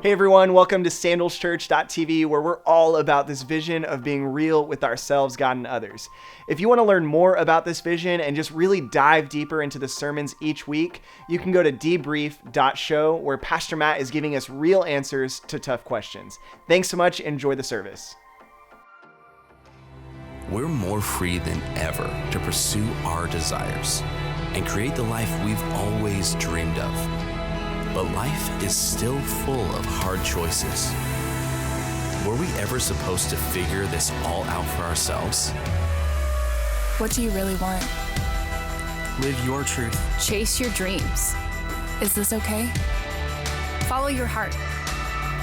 Hey everyone, welcome to sandalschurch.tv, where we're all about this vision of being real with ourselves, God, and others. If you want to learn more about this vision and just really dive deeper into the sermons each week, you can go to debrief.show, where Pastor Matt is giving us real answers to tough questions. Thanks so much. Enjoy the service. We're more free than ever to pursue our desires and create the life we've always dreamed of. But life is still full of hard choices. Were we ever supposed to figure this all out for ourselves? What do you really want? Live your truth. Chase your dreams. Is this okay? Follow your heart.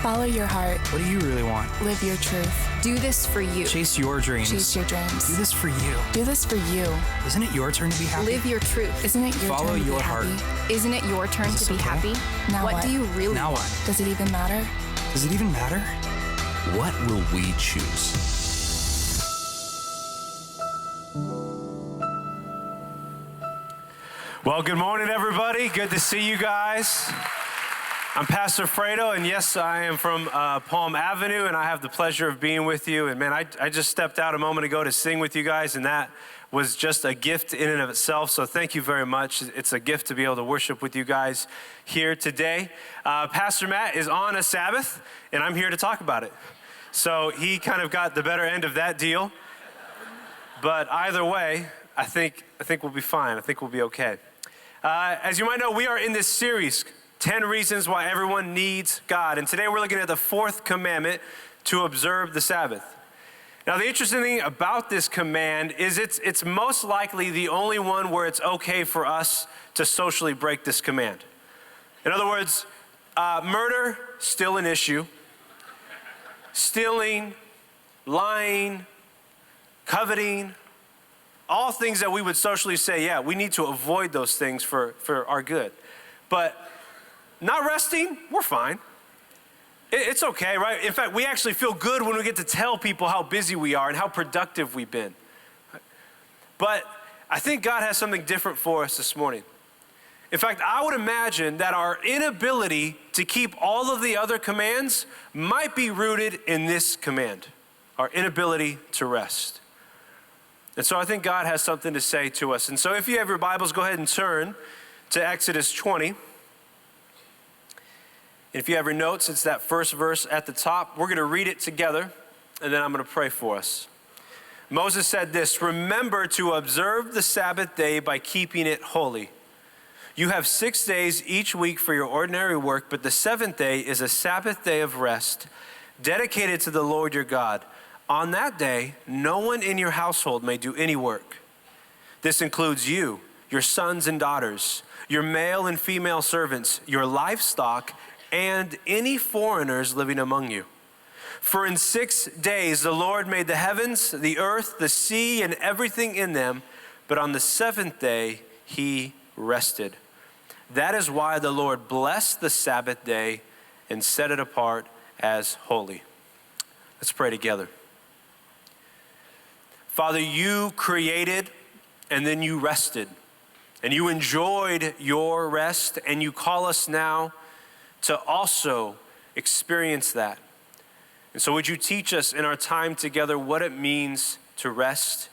Follow your heart. What do you really want? Live your truth. Do this for you. Chase your dreams. Chase your dreams. Do this for you. Do this for you. Isn't it your turn to be happy? Live your truth. Isn't it your Follow turn to your be heart. happy? Isn't it your turn to be okay? happy? Now What what? do you really Now want? what? Does it even matter? Does it even matter? What will we choose? Well, good morning, everybody. Good to see you guys. I'm Pastor ALFREDO, and yes, I am from Palm Avenue, and I have the pleasure of being with you. And man, I just stepped out a moment ago to sing with you guys, and that was just a gift in and of itself. So thank you very much. It's a gift to be able to worship with you guys here today. Pastor Matt is on a Sabbath, and I'm here to talk about it. So he kind of got the better end of that deal. But either way, I think we'll be fine. I think we'll be okay. As you might know, we are in this series, 10 Reasons Why Everyone Needs God. And today we're looking at the fourth commandment, to observe the Sabbath. Now, the interesting thing about this command is it's most likely the only one where it's okay for us to socially break this command. In other words, murder, still an issue. Stealing, lying, coveting, all things that we would socially say, yeah, we need to avoid those things for our good. But not resting, we're fine. It's okay, right? In fact, we actually feel good when we get to tell people how busy we are and how productive we've been. But I think God has something different for us this morning. In fact, I would imagine that our inability to keep all of the other commands might be rooted in this command, our inability to rest. And so I think God has something to say to us. And so if you have your Bibles, go ahead and turn to Exodus 20. If you have your notes, it's that first verse at the top. We're going to read it together, and then I'm going to pray for us. Moses said this, "Remember to observe the Sabbath day by keeping it holy. You have 6 days each week for your ordinary work, but the seventh day is a Sabbath day of rest, dedicated to the Lord your God. On that day, no one in your household may do any work. This includes you, your sons and daughters, your male and female servants, your livestock, and any foreigners living among you. For in 6 days the Lord made the heavens, the earth, the sea, and everything in them, but on the seventh day he rested. That is why the Lord blessed the Sabbath day and set it apart as holy." Let's pray together. Father, you created and then you rested, and you enjoyed your rest, and you call us now to also experience that. And so would you teach us in our time together what it means to rest?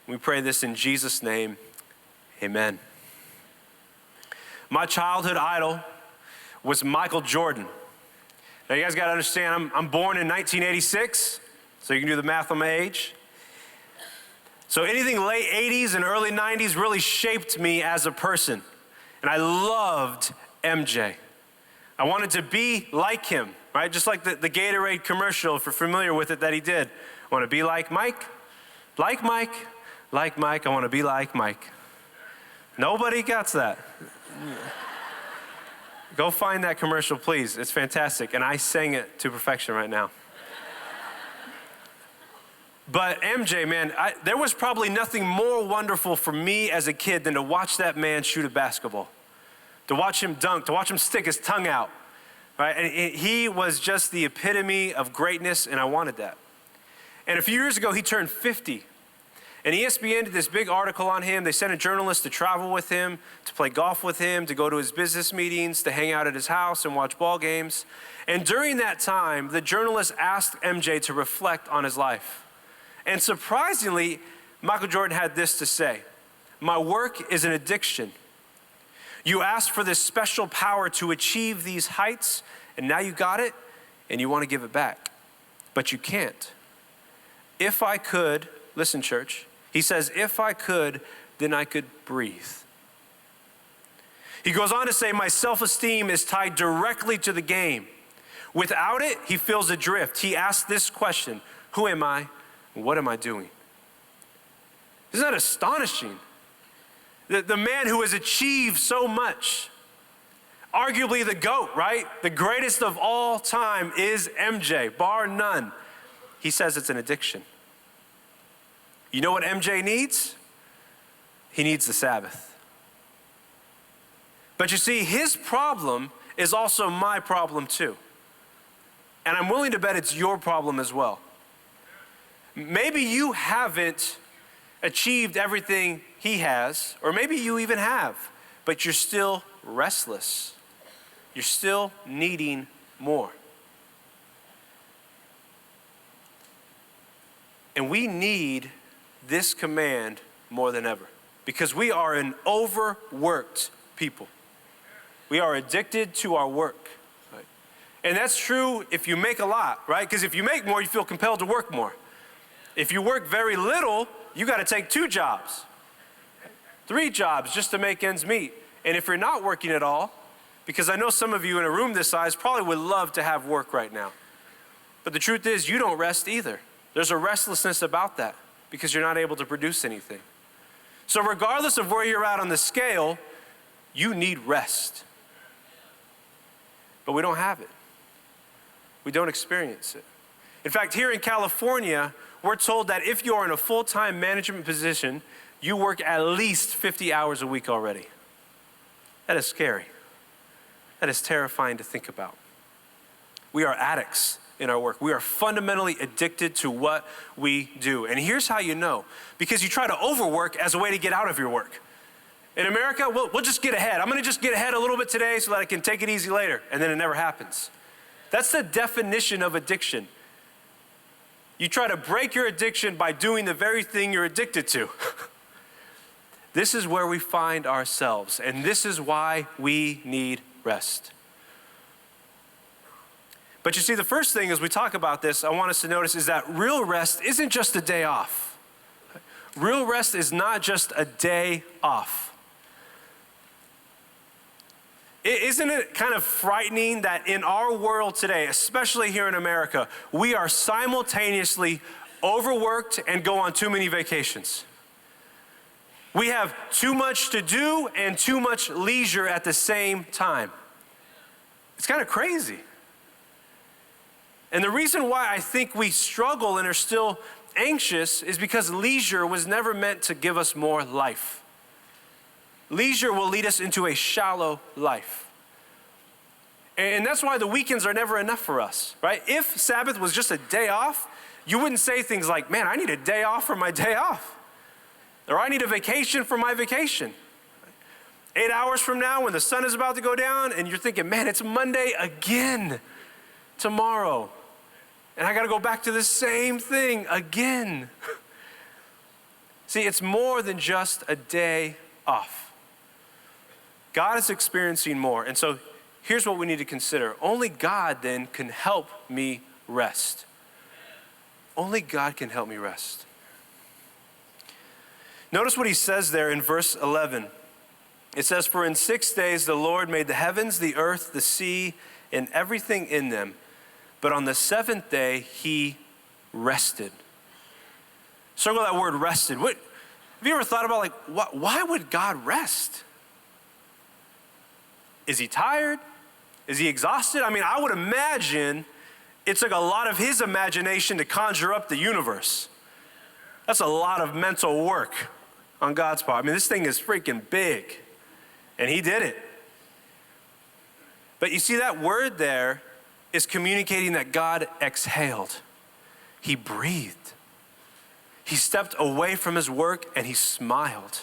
We pray this in Jesus' name, amen. My childhood idol was Michael Jordan. Now you guys got to understand, I'm born in 1986, so you can do the math on my age. So anything late 80s and early 90s really shaped me as a person. And I loved MJ. I wanted to be like him, right? Just like the Gatorade commercial, if you're familiar with it, that he did. I want to be like Mike, like Mike, like Mike. I want to be like Mike. Nobody gets that. Go find that commercial, please. It's fantastic. And I sang it to perfection right now. But MJ, man, there was probably nothing more wonderful for me as a kid than to watch that man shoot a basketball, to watch him dunk, to watch him stick his tongue out, right? And he was just the epitome of greatness, and I wanted that. And a few years ago, he turned 50. And ESPN did this big article on him. They sent a journalist to travel with him, to play golf with him, to go to his business meetings, to hang out at his house and watch ball games. And during that time, the journalist asked MJ to reflect on his life. And surprisingly, Michael Jordan had this to say: "My work is an addiction. You asked for this special power to achieve these heights, and now you got it, and you want to give it back. But you can't. If I could," listen, church, he says, "if I could, then I could breathe." He goes on to say, "My self-esteem is tied directly to the game. Without it, he feels adrift. He asks this question: who am I? What am I doing?" Isn't that astonishing? The man who has achieved so much, arguably the GOAT, right? The greatest of all time is MJ, bar none. He says it's an addiction. You know what MJ needs? He needs the Sabbath. But you see, his problem is also my problem too. And I'm willing to bet it's your problem as well. Maybe you haven't achieved everything he has, or maybe you even have, but you're still restless. You're still needing more. And we need this command more than ever, because we are an overworked people. We are addicted to our work. Right? And that's true if you make a lot, right? Because if you make more, you feel compelled to work more. If you work very little, you got to take 2 jobs, 3 jobs just to make ends meet. And if you're not working at all, because I know some of you in a room this size probably would love to have work right now. But the truth is, you don't rest either. There's a restlessness about that because you're not able to produce anything. So regardless of where you're at on the scale, you need rest. But we don't have it. We don't experience it. In fact, here in California, we're told that if you're in a full-time management position, you work at least 50 hours a week already. That is scary. That is terrifying to think about. We are addicts in our work. We are fundamentally addicted to what we do. And here's how you know: because you try to overwork as a way to get out of your work. In America, we'll just get ahead. I'm going to just get ahead a little bit today so that I can take it easy later. And then it never happens. That's the definition of addiction. You try to break your addiction by doing the very thing you're addicted to. This is where we find ourselves, and this is why we need rest. But you see, the first thing as we talk about this, I want us to notice is that real rest isn't just a day off. Real rest is not just a day off. Isn't it kind of frightening that in our world today, especially here in America, we are simultaneously overworked and go on too many vacations? We have too much to do and too much leisure at the same time. It's kind of crazy. And the reason why I think we struggle and are still anxious is because leisure was never meant to give us more life. Leisure will lead us into a shallow life. And that's why the weekends are never enough for us, right? If Sabbath was just a day off, you wouldn't say things like, "Man, I need a day off for my day off." Or "I need a vacation for my vacation." 8 hours from now when the sun is about to go down and you're thinking, "Man, it's Monday again tomorrow. And I got to go back to the same thing again." See, it's more than just a day off. God is experiencing more. And so here's what we need to consider. Only God then can help me rest. Only God can help me rest. Notice what he says there in verse 11. It says, "For in 6 days the Lord made the heavens, the earth, the sea, and everything in them. But on the 7th day he rested." Circle that word rested. Have you ever thought about why would God rest? Is he tired? Is he exhausted? I mean, I would imagine it took a lot of his imagination to conjure up the universe. That's a lot of mental work on God's part. I mean, this thing is freaking big, and he did it. But you see, that word there is communicating that God exhaled. He breathed. He stepped away from his work and he smiled.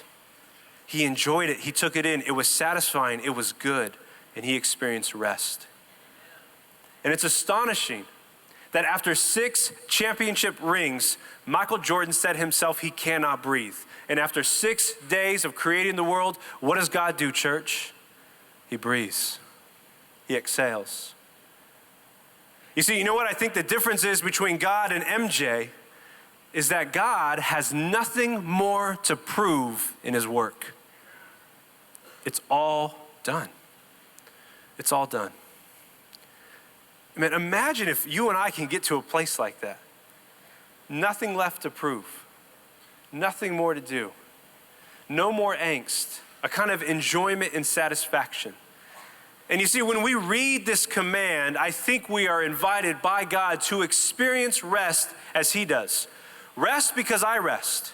He enjoyed it. He took it in. It was satisfying. It was good. And he experienced rest. And it's astonishing that after 6 championship rings, Michael Jordan said himself he cannot breathe. And after 6 days of creating the world, what does God do, church? He breathes. He exhales. You see, you know what I think the difference is between God and MJ is that God has nothing more to prove in his work. It's all done. It's all done. I mean, imagine if you and I can get to a place like that. Nothing left to prove. Nothing more to do. No more angst. A kind of enjoyment and satisfaction. And you see, when we read this command, I think we are invited by God to experience rest as he does. Rest because I rest.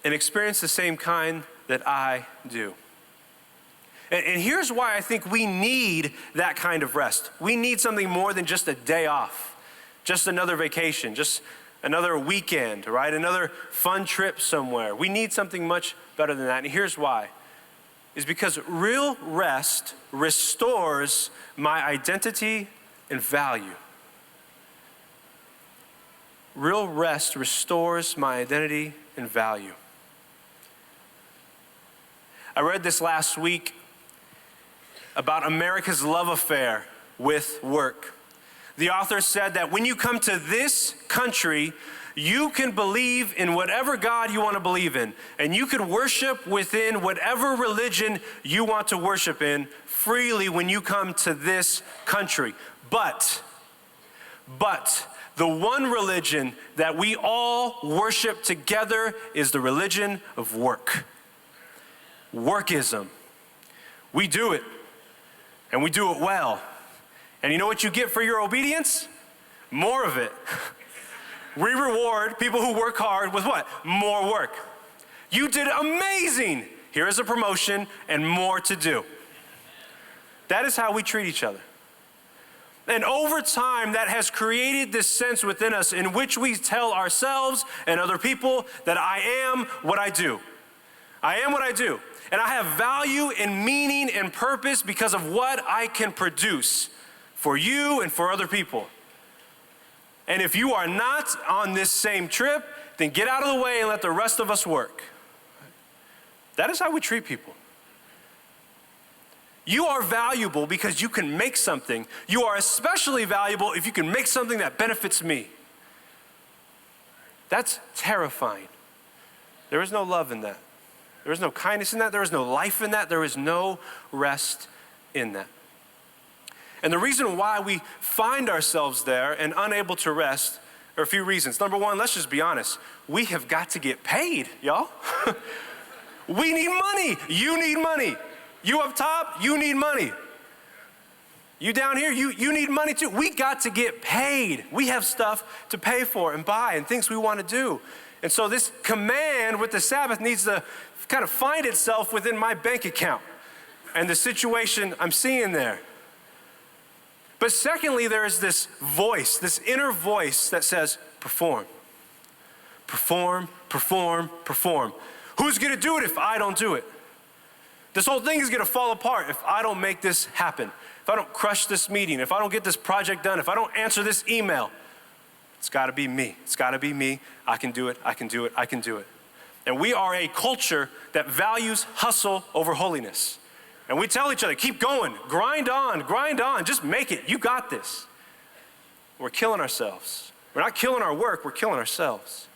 And experience the same kind that I do. And here's why I think we need that kind of rest. We need something more than just a day off, just another vacation, just another weekend, right? Another fun trip somewhere. We need something much better than that. And here's why. Is because real rest restores my identity and value. Real rest restores my identity and value. I read this last week about America's love affair with work. The author said that when you come to this country, you can believe in whatever God you want to believe in, and you can worship within whatever religion you want to worship in freely when you come to this country. But the one religion that we all worship together is the religion of work. Workism. We do it, and we do it well. And you know what you get for your obedience? More of it. We reward people who work hard with what? More work. You did amazing. Here is a promotion and more to do. That is how we treat each other. And over time, that has created this sense within us in which we tell ourselves and other people that I am what I do. I am what I do. And I have value and meaning and purpose because of what I can produce for you and for other people. And if you are not on this same trip, then get out of the way and let the rest of us work. That is how we treat people. You are valuable because you can make something. You are especially valuable if you can make something that benefits me. That's terrifying. There is no love in that. There is no kindness in that. There is no life in that. There is no rest in that. And the reason why we find ourselves there and unable to rest are a few reasons. Number one, let's just be honest. We have got to get paid, y'all. We need money. You need money. You up top, you need money. You down here, you need money too. We got to get paid. We have stuff to pay for and buy and things we want to do. And so this command with the Sabbath needs to kind of find itself within my bank account and the situation I'm seeing there. But secondly, there is this voice, this inner voice that says, perform. Perform, perform, perform. Who's going to do it if I don't do it? This whole thing is going to fall apart if I don't make this happen. If I don't crush this meeting, if I don't get this project done, if I don't answer this email, it's got to be me. It's got to be me. I can do it. I can do it. I can do it. And we are a culture that values hustle over holiness. And we tell each other, keep going, grind on, just make it. You got this. We're killing ourselves. We're not killing our work, we're killing ourselves.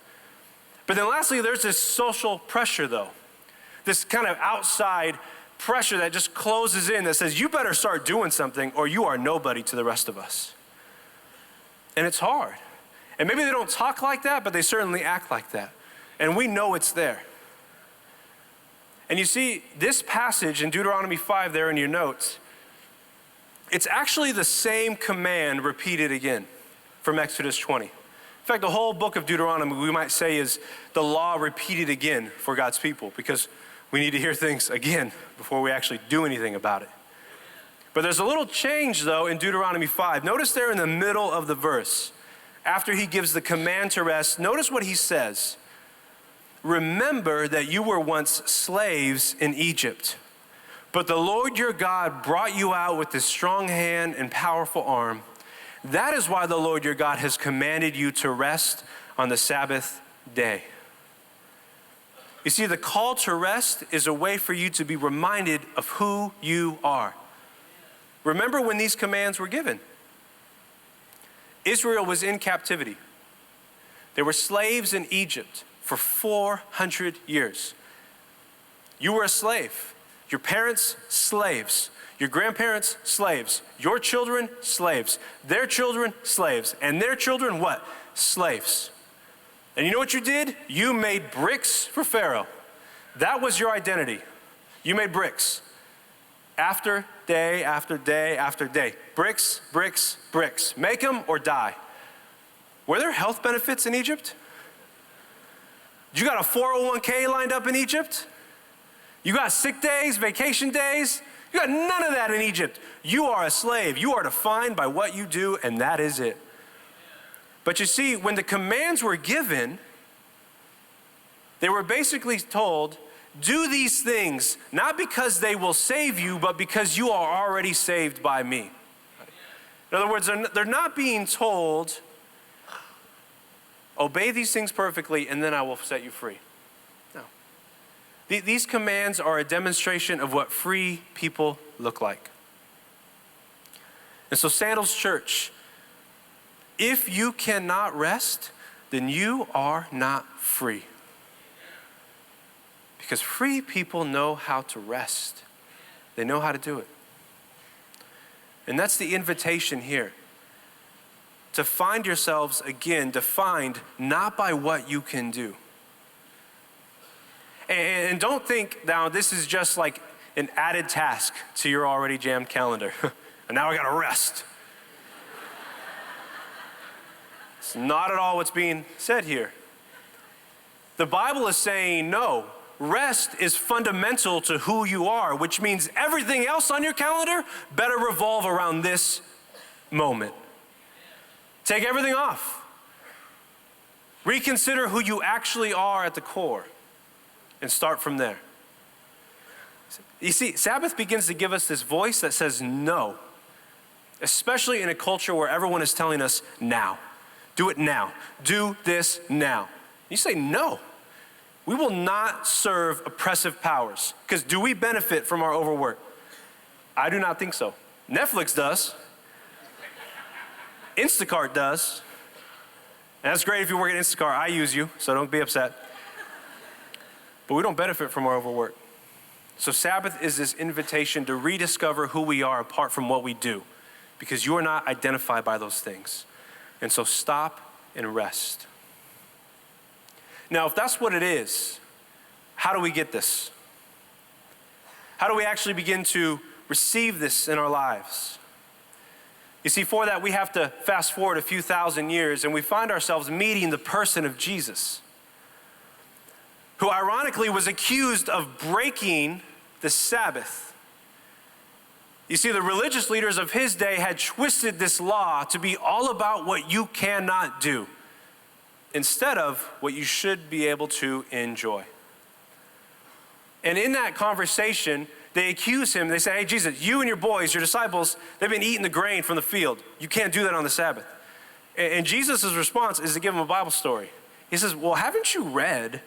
But then lastly, there's this social pressure though. This kind of outside pressure that just closes in that says, you better start doing something or you are nobody to the rest of us. And it's hard. And maybe they don't talk like that, but they certainly act like that. And we know it's there. And you see, this passage in Deuteronomy 5 there in your notes, it's actually the same command repeated again from Exodus 20. In fact, the whole book of Deuteronomy, we might say, is the law repeated again for God's people because we need to hear things again before we actually do anything about it. But there's a little change, though, in Deuteronomy 5. Notice there in the middle of the verse, after he gives the command to rest, notice what he says. Remember that you were once slaves in Egypt, but the Lord your God brought you out with his strong hand and powerful arm. That is why the Lord your God has commanded you to rest on the Sabbath day. You see, the call to rest is a way for you to be reminded of who you are. Remember when these commands were given? Israel was in captivity. They were slaves in Egypt for 400 years. You were a slave. Your parents, slaves. Your grandparents, slaves. Your children, slaves. Their children, slaves. And their children, what? Slaves. And you know what you did? You made bricks for Pharaoh. That was your identity. You made bricks. After day, after day, after day. Bricks, bricks, bricks. Make them or die. Were there health benefits in Egypt? You got a 401k lined up in Egypt? You got sick days, vacation days? You got none of that in Egypt. You are a slave. You are defined by what you do, and that is it. But you see, when the commands were given, they were basically told, do these things, not because they will save you, but because you are already saved by me. In other words, they're not being told, obey these things perfectly, and then I will set you free. No. These commands are a demonstration of what free people look like. And so, Sandals Church, if you cannot rest, then you are not free. Because free people know how to rest. They know how to do it. And that's the invitation here. To find yourselves again defined not by what you can do. And don't think now this is just like an added task to your already jammed calendar. And now I gotta rest. It's not at all what's being said here. The Bible is saying no. Rest is fundamental to who you are, which means everything else on your calendar better revolve around this moment. Take everything off. Reconsider who you actually are at the core and start from there. You see, Sabbath begins to give us this voice that says no, especially in a culture where everyone is telling us now. Do it now. Do this now. You say no. We will not serve oppressive powers, because do we benefit from our overwork? I do not think so. Netflix does. Instacart does. And that's great if you work at Instacart. I use you, so don't be upset. But we don't benefit from our overwork. So Sabbath is this invitation to rediscover who we are apart from what we do, because you are not identified by those things. And so stop and rest. Now, if that's what it is, how do we get this? How do we actually begin to receive this in our lives? You see, for that, we have to fast forward a few thousand years, and we find ourselves meeting the person of Jesus, who ironically was accused of breaking the Sabbath. You see, the religious leaders of his day had twisted this law to be all about what you cannot do, instead of what you should be able to enjoy. And in that conversation, they accuse him. They say, hey, Jesus, you and your boys, your disciples, they've been eating the grain from the field. You can't do that on the Sabbath. And Jesus' response is to give him a Bible story. He says, well, haven't you read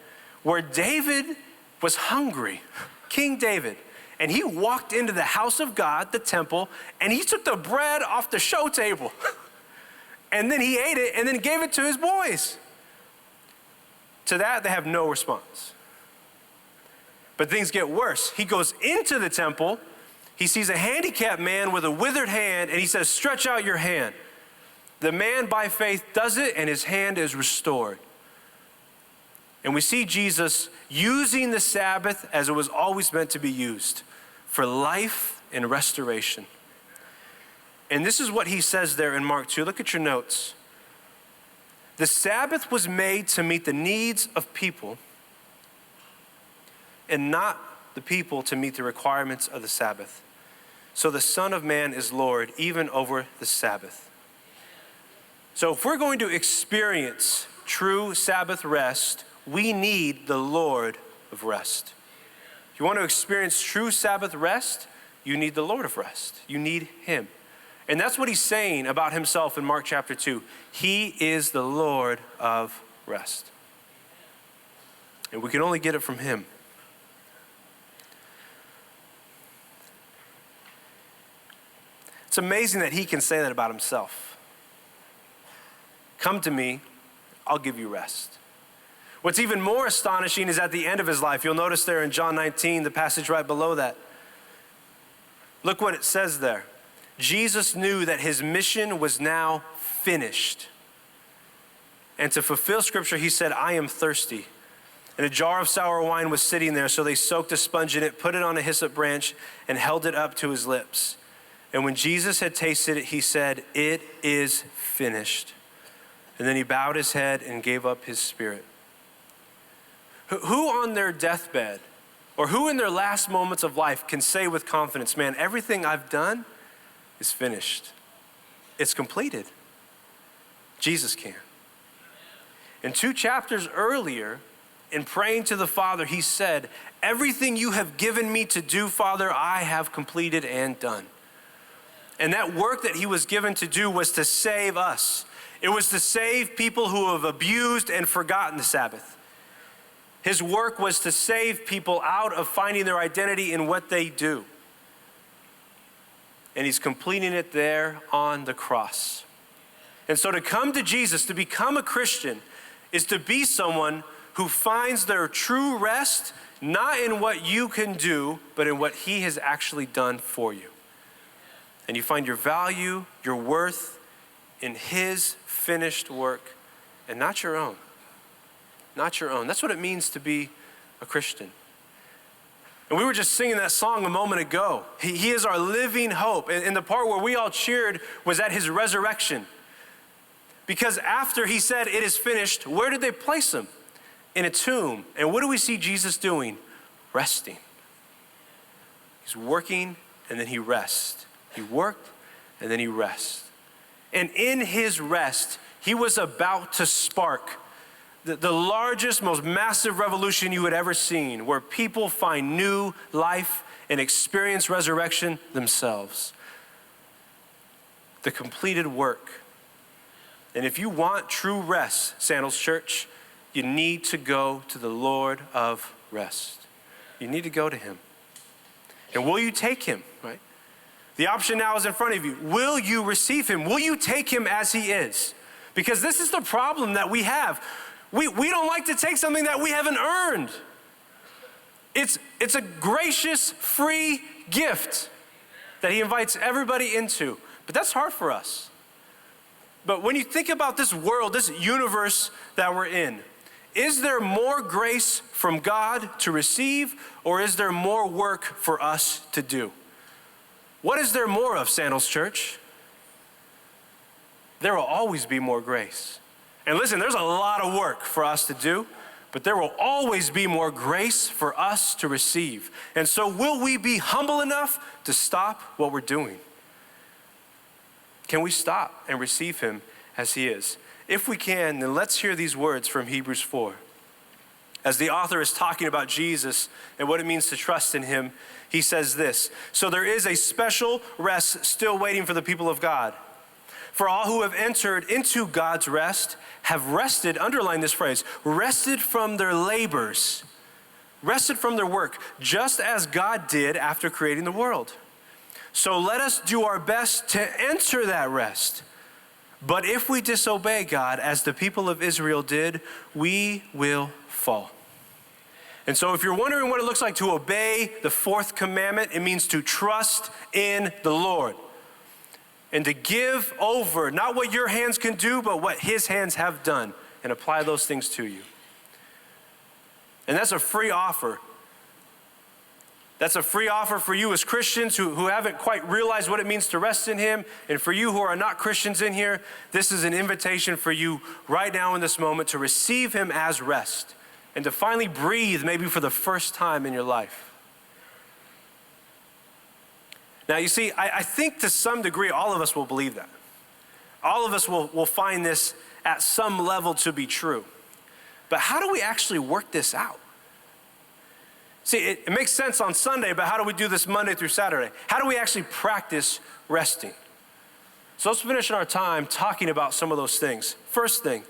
where David was hungry, King David, and he walked into the house of God, the temple, and he took the bread off the show table. And then he ate it and then gave it to his boys. To that, they have no response. But things get worse. He goes into the temple, he sees a handicapped man with a withered hand, and he says, stretch out your hand. The man by faith does it, and his hand is restored. And we see Jesus using the Sabbath as it was always meant to be used, for life and restoration. And this is what he says there in Mark 2. Look at your notes. The Sabbath was made to meet the needs of people, and not the people to meet the requirements of the Sabbath. So the Son of Man is Lord even over the Sabbath. So if we're going to experience true Sabbath rest, we need the Lord of rest. If you want to experience true Sabbath rest, you need the Lord of rest. You need him. And that's what he's saying about himself in Mark chapter 2. He is the Lord of rest. And we can only get it from him. It's amazing that he can say that about himself. Come to me, I'll give you rest. What's even more astonishing is at the end of his life. You'll notice there in John 19, the passage right below that. Look what it says there. Jesus knew that his mission was now finished. And to fulfill scripture, he said, I am thirsty. And a jar of sour wine was sitting there, so they soaked a sponge in it, put it on a hyssop branch, and held it up to his lips. And when Jesus had tasted it, he said, it is finished. And then he bowed his head and gave up his spirit. Who on their deathbed or who in their last moments of life can say with confidence, man, everything I've done is finished. It's completed. Jesus can. And 2 chapters earlier, in praying to the Father, he said, everything you have given me to do, Father, I have completed and done. And that work that he was given to do was to save us. It was to save people who have abused and forgotten the Sabbath. His work was to save people out of finding their identity in what they do. And he's completing it there on the cross. And so to come to Jesus, to become a Christian, is to be someone who finds their true rest not in what you can do, but in what he has actually done for you. And you find your value, your worth in his finished work and not your own. Not your own. That's what it means to be a Christian. And we were just singing that song a moment ago. He is our living hope. And the part where we all cheered was at his resurrection. Because after he said, it is finished, where did they place him? In a tomb. And what do we see Jesus doing? Resting. He's working and then he rests. He worked and then he rests. And in his rest, he was about to spark the largest, most massive revolution you had ever seen, where people find new life and experience resurrection themselves. The completed work. And if you want true rest, Sandals Church, you need to go to the Lord of rest. You need to go to him. And will you take him, right? The option now is in front of you. Will you receive him? Will you take him as he is? Because this is the problem that we have. We don't like to take something that we haven't earned. It's a gracious, free gift that he invites everybody into. But that's hard for us. But when you think about this world, this universe that we're in, is there more grace from God to receive, or is there more work for us to do? What is there more of, Sandals Church? There will always be more grace. And listen, there's a lot of work for us to do, but there will always be more grace for us to receive. And so will we be humble enough to stop what we're doing? Can we stop and receive him as he is? If we can, then let's hear these words from Hebrews 4. As the author is talking about Jesus and what it means to trust in him, he says this, so there is a special rest still waiting for the people of God. For all who have entered into God's rest have rested, underline this phrase, rested from their labors, rested from their work, just as God did after creating the world. So let us do our best to enter that rest. But if we disobey God, as the people of Israel did, we will fall. And so if you're wondering what it looks like to obey the fourth commandment, it means to trust in the Lord. And to give over, not what your hands can do, but what his hands have done, and apply those things to you. And that's a free offer. That's a free offer for you as Christians who haven't quite realized what it means to rest in him. And for you who are not Christians in here, this is an invitation for you right now in this moment to receive him as rest and to finally breathe maybe for the first time in your life. Now, you see, I think to some degree all of us will believe that. All of us will find this at some level to be true. But how do we actually work this out? See, it makes sense on Sunday, but how do we do this Monday through Saturday? How do we actually practice resting? So let's finish our time talking about some of those things. First thing,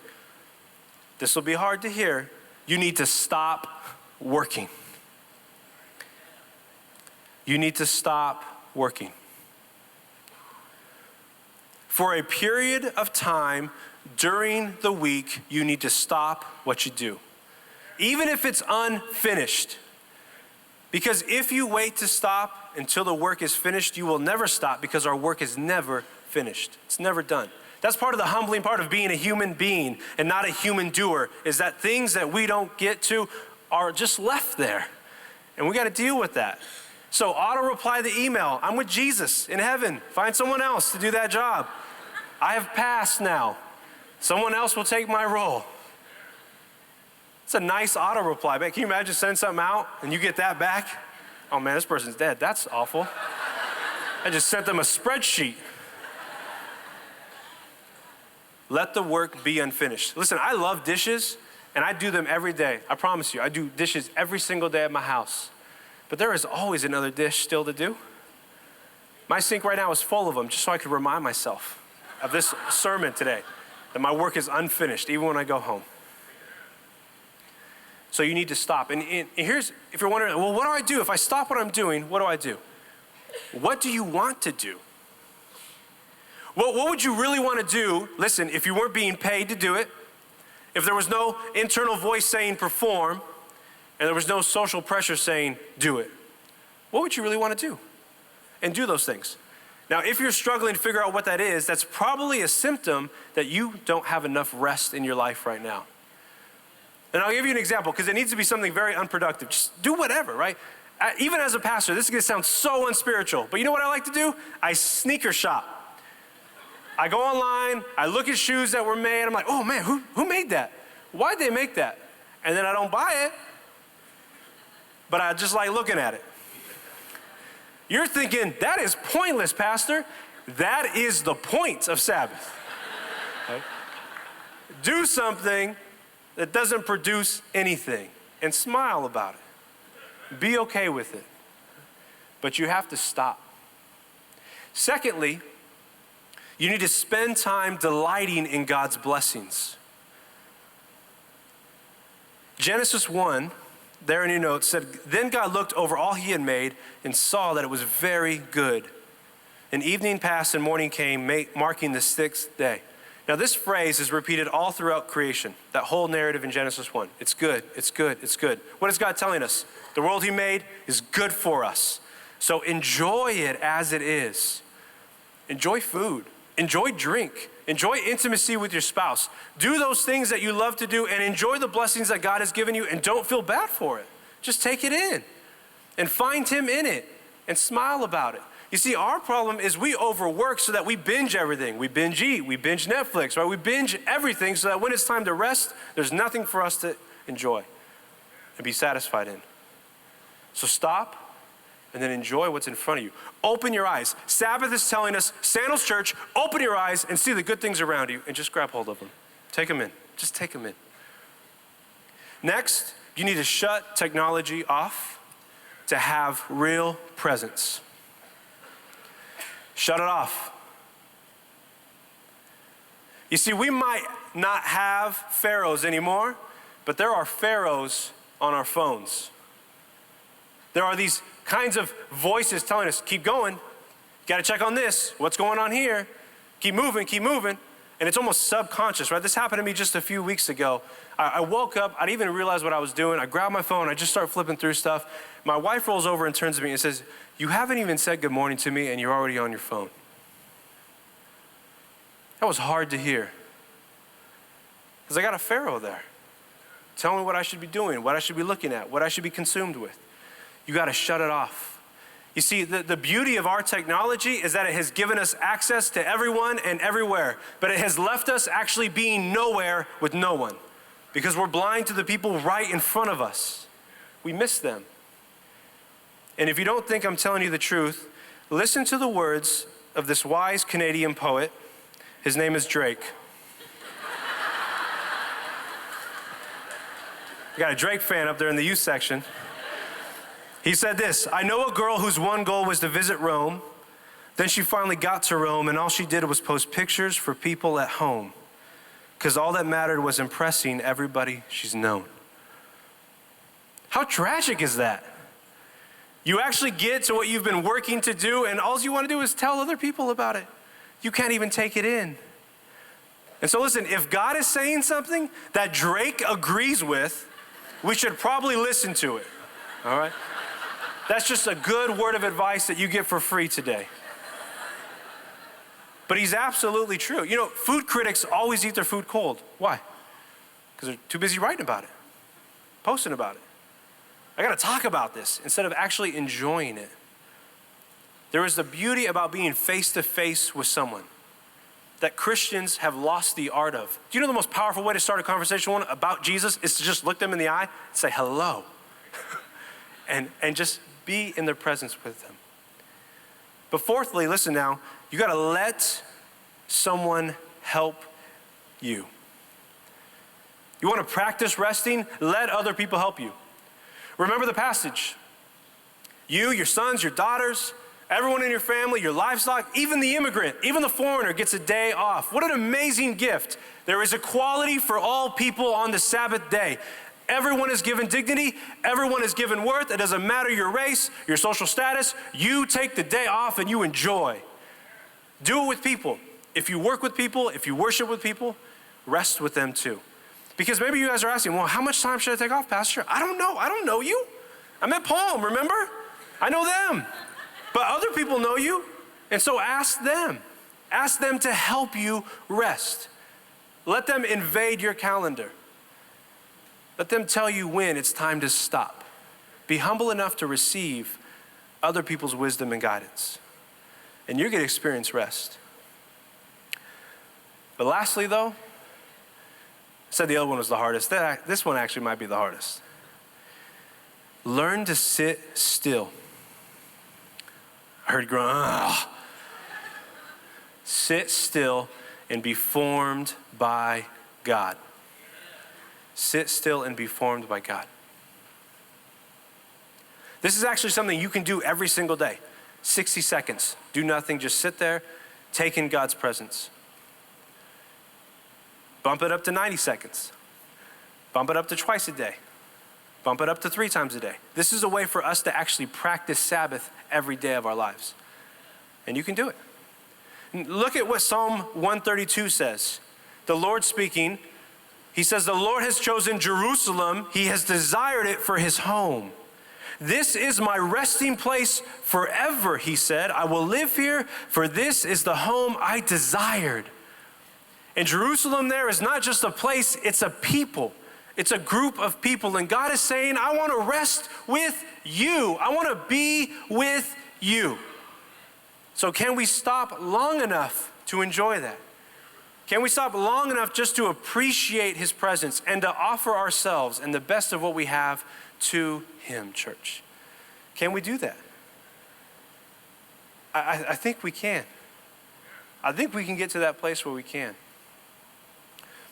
this will be hard to hear, you need to stop working. You need to stop working. For a period of time during the week, you need to stop what you do, even if it's unfinished. Because if you wait to stop until the work is finished, you will never stop, because our work is never finished. It's never done. That's part of the humbling part of being a human being and not a human doer, is that things that we don't get to are just left there. And we got to deal with that. So auto-reply the email. I'm with Jesus in heaven. Find someone else to do that job. I have passed now. Someone else will take my role. It's a nice auto-reply. Can you imagine sending something out and you get that back? Oh man, this person's dead. That's awful. I just sent them a spreadsheet. Let the work be unfinished. Listen, I love dishes and I do them every day. I promise you, I do dishes every single day at my house. But there is always another dish still to do. My sink right now is full of them, just so I could remind myself of this sermon today, that my work is unfinished, even when I go home. So you need to stop. And here's, if you're wondering, well, what do I do? If I stop what I'm doing, what do I do? What do you want to do? Well, what would you really want to do? Listen, if you weren't being paid to do it, if there was no internal voice saying perform, and there was no social pressure saying do it, what would you really want to do? And do those things. Now, if you're struggling to figure out what that is, that's probably a symptom that you don't have enough rest in your life right now. And I'll give you an example, because it needs to be something very unproductive. Just do whatever, right? Even as a pastor, this is going to sound so unspiritual, but you know what I like to do? I sneaker shop. I go online, I look at shoes that were made, I'm like, oh man, who made that? Why'd they make that? And then I don't buy it, but I just like looking at it. You're thinking, that is pointless, Pastor. That is the point of Sabbath. Right? Do something that doesn't produce anything and smile about it. Be okay with it. But you have to stop. Secondly, you need to spend time delighting in God's blessings. Genesis 1, there in your notes, said, then God looked over all he had made and saw that it was very good. And evening passed and morning came, marking the sixth day. Now this phrase is repeated all throughout creation, that whole narrative in Genesis 1. It's good, it's good, it's good. What is God telling us? The world he made is good for us. So enjoy it as it is. Enjoy food, enjoy drink, enjoy intimacy with your spouse. Do those things that you love to do and enjoy the blessings that God has given you, and don't feel bad for it. Just take it in and find him in it and smile about it. You see, our problem is we overwork so that we binge everything. We binge eat, we binge Netflix, right? We binge everything so that when it's time to rest, there's nothing for us to enjoy and be satisfied in. So stop and then enjoy what's in front of you. Open your eyes. Sabbath is telling us, Sandals Church, open your eyes and see the good things around you and just grab hold of them. Take them in. Just take them in. Next, you need to shut technology off to have real presence. Shut it off. You see, we might not have pharaohs anymore, but there are pharaohs on our phones. There are these kinds of voices telling us, keep going, got to check on this, what's going on here, keep moving, and it's almost subconscious, right? This happened to me just a few weeks ago. I woke up, I didn't even realize what I was doing. I grabbed my phone, I just start flipping through stuff. My wife rolls over and turns to me and says, you haven't even said good morning to me and you're already on your phone. That was hard to hear, because I got a pharaoh there. Tell me what I should be doing, what I should be looking at, what I should be consumed with. You got to shut it off. You see, the beauty of our technology is that it has given us access to everyone and everywhere, but it has left us actually being nowhere with no one, because we're blind to the people right in front of us. We miss them. And if you don't think I'm telling you the truth, listen to the words of this wise Canadian poet His name is Drake. We got a Drake fan up there in the youth section. He said this, "I know a girl whose one goal was to visit Rome. Then she finally got to Rome, and all she did was post pictures for people at home, because all that mattered was impressing everybody she's known." How tragic is that? You actually get to what you've been working to do, and all you want to do is tell other people about it. You can't even take it in. And so listen, if God is saying something that Drake agrees with, we should probably listen to it, all right? That's just a good word of advice that you get for free today. But he's absolutely true. You know, food critics always eat their food cold. Why? Because they're too busy writing about it, posting about it. I gotta talk about this instead of actually enjoying it. There is the beauty about being face to face with someone that Christians have lost the art of. Do you know the most powerful way to start a conversation about Jesus is to just look them in the eye and say hello and just be in their presence with them. But fourthly, listen now, you gotta let someone help you. You wanna practice resting? Let other people help you. Remember the passage. You, your sons, your daughters, everyone in your family, your livestock, even the immigrant, even the foreigner gets a day off. What an amazing gift. There is equality for all people on the Sabbath day. Everyone is given dignity. Everyone is given worth. It doesn't matter your race, your social status. You take the day off and you enjoy. Do it with people. If you work with people, if you worship with people, rest with them too. Because maybe you guys are asking, well, how much time should I take off, Pastor? I don't know. I don't know you. I'm at Palm, remember? I know them. But other people know you. And so ask them. Ask them to help you rest. Let them invade your calendar. Let them tell you when it's time to stop. Be humble enough to receive other people's wisdom and guidance. And you're going to experience rest. But lastly, though, I said the other one was the hardest. This one actually might be the hardest. Learn to sit still. I heard you growing, ugh. Sit still and be formed by God. Sit still and be formed by God. This is actually something you can do every single day. 60 seconds. Do nothing, just sit there, take in God's presence. Bump it up to 90 seconds. Bump it up to twice a day. Bump it up to 3 times a day. This is a way for us to actually practice Sabbath every day of our lives. And you can do it. Look at what Psalm 132 says. The Lord speaking, he says, "The Lord has chosen Jerusalem. He has desired it for his home. This is my resting place forever," he said. "I will live here, for this is the home I desired." And Jerusalem there is not just a place, it's a people. It's a group of people. And God is saying, I want to rest with you. I want to be with you. So can we stop long enough to enjoy that? Can we stop long enough just to appreciate his presence and to offer ourselves and the best of what we have to him, church? Can we do that? I think we can. I think we can get to that place where we can.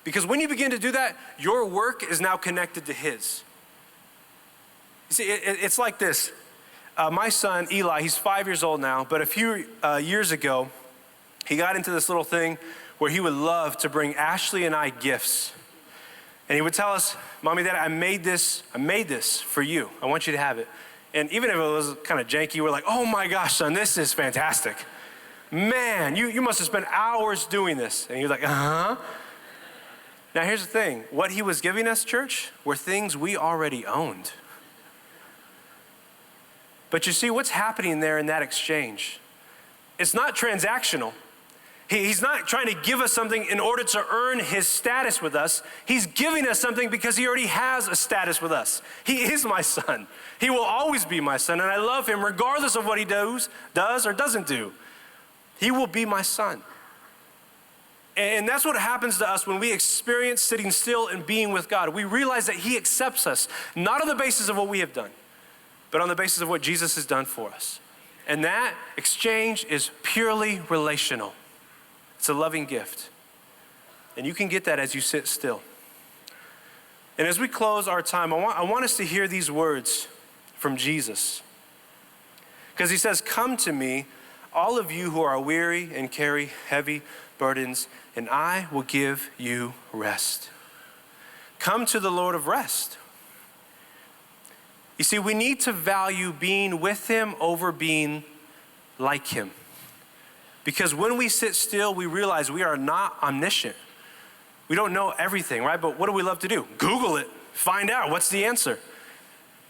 Because when you begin to do that, your work is now connected to his. You see, it's like this. My son, Eli, he's 5 years old now, but a few years ago, he got into this little thing where he would love to bring Ashley and I gifts. And he would tell us, "Mommy, Dad, I made this for you. I want you to have it." And even if it was kind of janky, we're like, "Oh my gosh, son, this is fantastic. Man, you must have spent hours doing this." And he was like, "Uh-huh." Now here's the thing. What he was giving us, church, were things we already owned. But you see what's happening there in that exchange. It's not transactional. He's not trying to give us something in order to earn his status with us. He's giving us something because he already has a status with us. He is my son. He will always be my son, and I love him regardless of what he does or doesn't do. He will be my son. And that's what happens to us when we experience sitting still and being with God. We realize that he accepts us, not on the basis of what we have done, but on the basis of what Jesus has done for us. And that exchange is purely relational. It's a loving gift. And you can get that as you sit still. And as we close our time, I want us to hear these words from Jesus. Because he says, "Come to me, all of you who are weary and carry heavy burdens, and I will give you rest." Come to the Lord of rest. You see, we need to value being with him over being like him. Because when we sit still, we realize we are not omniscient. We don't know everything, right? But what do we love to do? Google it, find out what's the answer.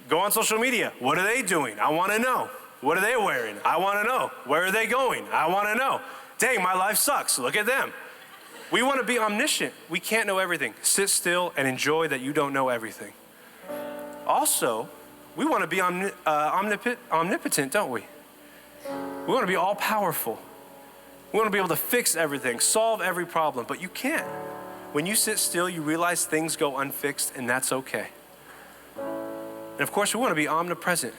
Go on social media. What are they doing? I want to know. What are they wearing? I want to know. Where are they going? I want to know. Dang, my life sucks. Look at them. We want to be omniscient. We can't know everything. Sit still and enjoy that you don't know everything. Also, we want to be omnipotent, don't we? We want to be all powerful. We want to be able to fix everything, solve every problem, but you can't. When you sit still, you realize things go unfixed, and that's okay. And of course, we want to be omnipresent.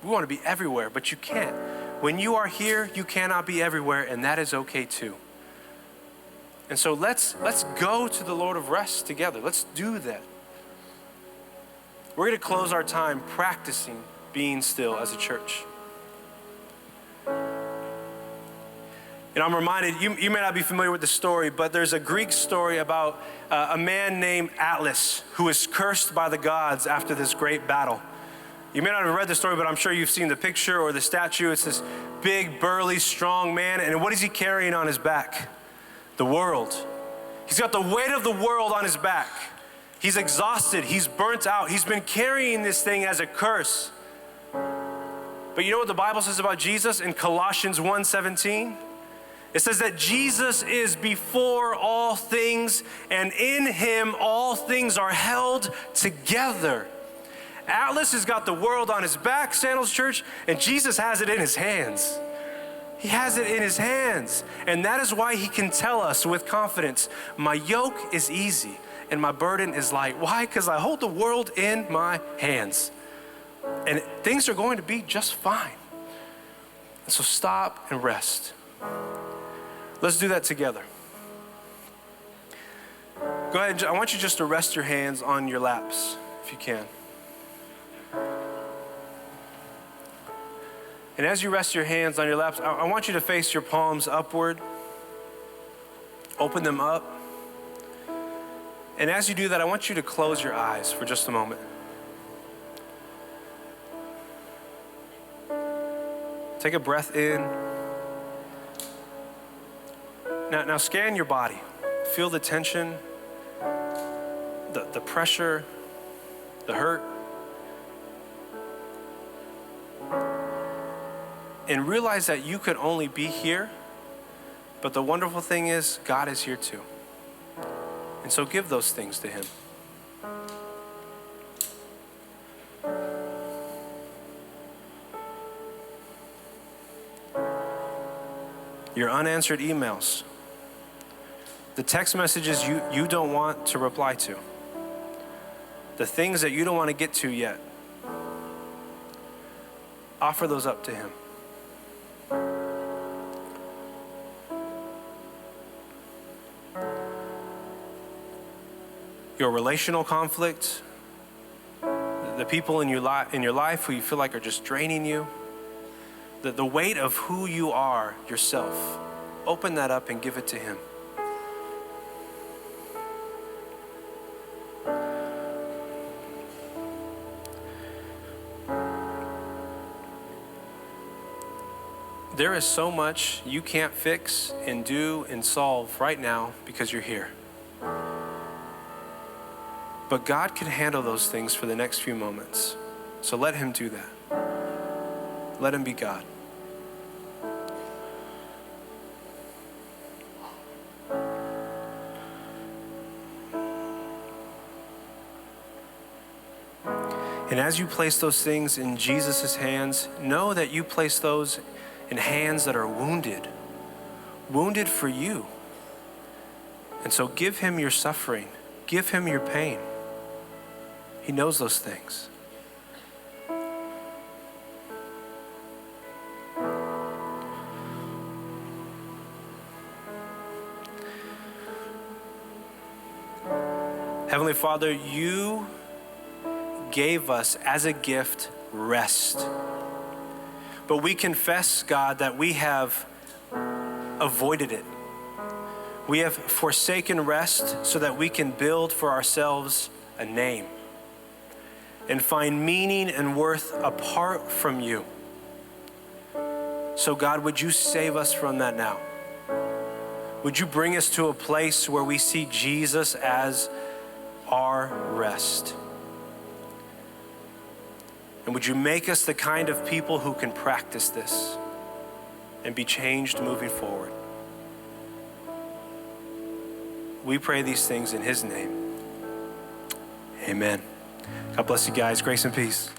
We want to be everywhere, but you can't. When you are here, you cannot be everywhere, and that is okay too. And so let's go to the Lord of rest together. Let's do that. We're going to close our time practicing being still as a church. And I'm reminded, you may not be familiar with the story, but there's a Greek story about a man named Atlas who was cursed by the gods after this great battle. You may not have read the story, but I'm sure you've seen the picture or the statue. It's this big, burly, strong man. And what is he carrying on his back? The world. He's got the weight of the world on his back. He's exhausted. He's burnt out. He's been carrying this thing as a curse. But you know what the Bible says about Jesus in Colossians 1:17? It says that Jesus is before all things, and in him all things are held together. Atlas has got the world on his back, Sandals Church, and Jesus has it in his hands. He has it in his hands. And that is why he can tell us with confidence, my yoke is easy and my burden is light. Why? Because I hold the world in my hands. And things are going to be just fine. And so stop and rest. Let's do that together. Go ahead, I want you just to rest your hands on your laps, if you can. And as you rest your hands on your laps, I want you to face your palms upward. Open them up. And as you do that, I want you to close your eyes for just a moment. Take a breath in. Now scan your body. Feel the tension, the pressure, the hurt. And realize that you could only be here, but the wonderful thing is God is here too. And so give those things to him. Your unanswered emails, the text messages you don't want to reply to, the things that you don't want to get to yet, offer those up to him. Your relational conflict, the people in your life who you feel like are just draining you, the weight of who you are yourself, open that up and give it to him. There is so much you can't fix and do and solve right now because you're here. But God can handle those things for the next few moments. So let him do that. Let him be God. And as you place those things in Jesus' hands, know that you place those in hands that are wounded for you. And so give him your suffering. Give him your pain. He knows those things. Heavenly Father, you gave us as a gift rest. But we confess, God, that we have avoided it. We have forsaken rest so that we can build for ourselves a name and find meaning and worth apart from you. So God, would you save us from that now? Would you bring us to a place where we see Jesus as our rest? And would you make us the kind of people who can practice this and be changed moving forward? We pray these things in his name. Amen. God bless you guys. Grace and peace.